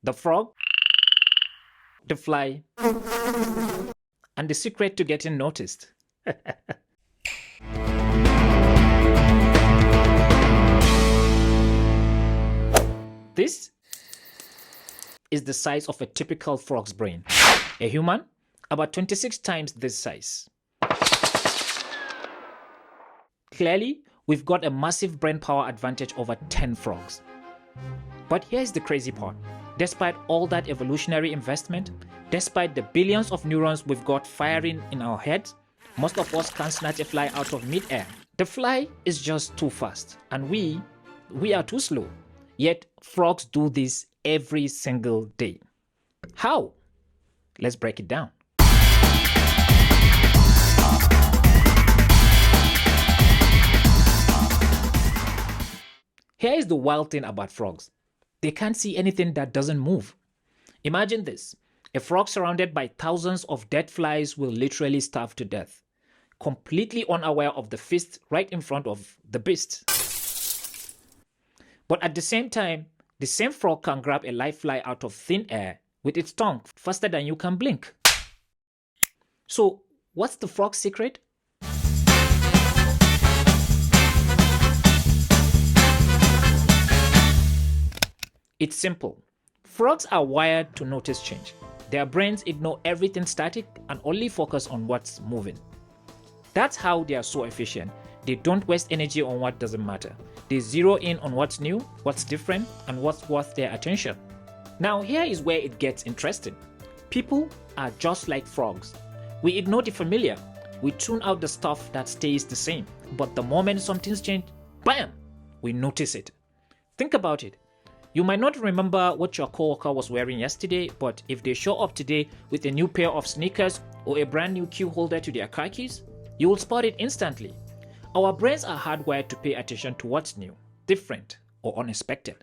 The frog, the fly, and the secret to getting noticed. This is the size of a typical frog's brain. A human, about 26 times this size. Clearly, we've got a massive brain power advantage over 10 frogs. But here's the crazy part. Despite all that evolutionary investment, despite the billions of neurons we've got firing in our heads, most of us can't snatch a fly out of mid-air. The fly is just too fast, and we are too slow. Yet frogs do this every single day. How? Let's break it down. Here is the wild thing about frogs. They can't see anything that doesn't move. Imagine this. A frog surrounded by thousands of dead flies will literally starve to death, completely unaware of the feast right in front of the beast. But at the same time, the same frog can grab a live fly out of thin air with its tongue faster than you can blink. So, what's the frog's secret? It's simple. Frogs are wired to notice change. Their brains ignore everything static and only focus on what's moving. That's how they are so efficient. They don't waste energy on what doesn't matter. They zero in on what's new, what's different, and what's worth their attention. Now here is where it gets interesting. People are just like frogs. We ignore the familiar. We tune out the stuff that stays the same. But the moment something's changed, bam, we notice it. Think about it. You might not remember what your coworker was wearing yesterday, but if they show up today with a new pair of sneakers or a brand new key holder to their car keys, you will spot it instantly. Our brains are hardwired to pay attention to what's new, different, or unexpected.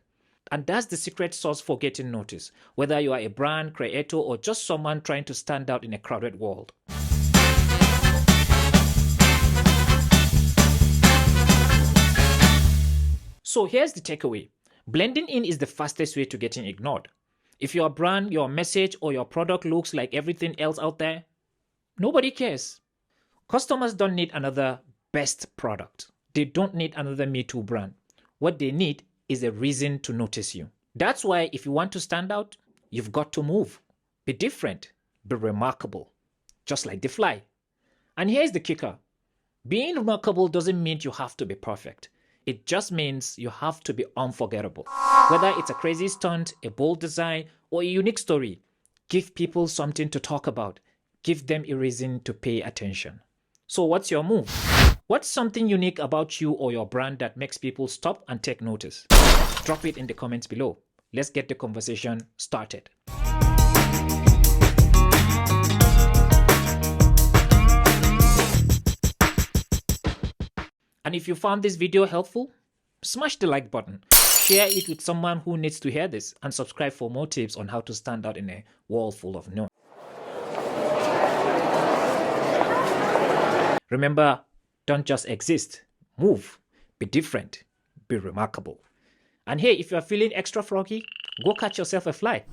And that's the secret sauce for getting noticed, whether you are a brand, creator, or just someone trying to stand out in a crowded world. So here's the takeaway. Blending in is the fastest way to getting ignored. If your brand, your message, or your product looks like everything else out there, nobody cares. Customers don't need another best product. They don't need another Me Too brand. What they need is a reason to notice you. That's why if you want to stand out, you've got to move. Be different. Be remarkable. Just like the fly. And here's the kicker. Being remarkable doesn't mean you have to be perfect. It just means you have to be unforgettable. Whether it's a crazy stunt, a bold design, or a unique story, give people something to talk about. Give them a reason to pay attention. So what's your move? What's something unique about you or your brand that makes people stop and take notice? Drop it in the comments below. Let's get the conversation started. And if you found this video helpful, smash the like button, share it with someone who needs to hear this, and subscribe for more tips on how to stand out in a world full of noise. Remember, don't just exist, move, be different, be remarkable. And hey, if you're feeling extra froggy, go catch yourself a fly.